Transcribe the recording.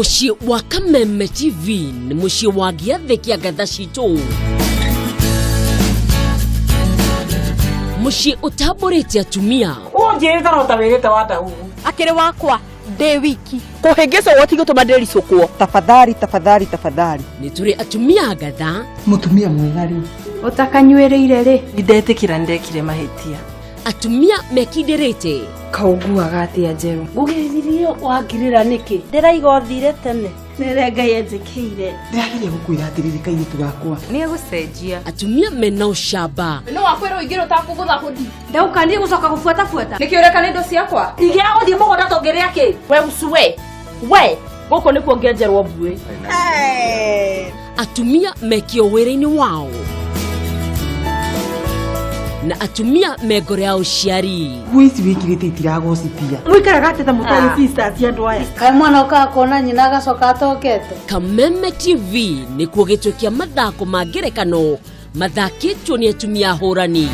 Mushi wa Kameme TV ni mushi wa giathe kia gatha citũ. Mushi utaborete atumia. Unjirita no tawirite wata hu. Akire wakwa de wiki. Kuhengesa wati gutuma nderisukwo. Tafadhali tafadhali tafadhali. Ni turi atumia gatha. Mutumia mwega ri. Utakanywereire ri. Ndetikira ndekire mahitia. Atumia mekiderete. Kauguaga atia njeru. Ngugithirie wangirira niki. Ndiraiga uthire tene. Nerenga yenjekeire. Ndiragiria gukwira atiriri kairitu gakwa. Ni gucenjia. Atumia mena ucamba. No wakwira ingiro takugutha hudi. Ndaukanie gucoka gufuata. Niki ureka nindo ciakwa. Igia guthie mugunda tongiria ki. We usuwe. We guko ni kuongererwo mbue. Atumia mekio wĩra-inĩ wao. Na atumia megorea uciari. Wici wikirite itiragocitia. Mwikara gatete mutari sisters andu aya. Kai mwana ukakona nyina agacoka atokete. Kameme TV nĩ kuo gĩtũkia mathako ma ngerekano mathakĩtwo nĩ atumia hũrani.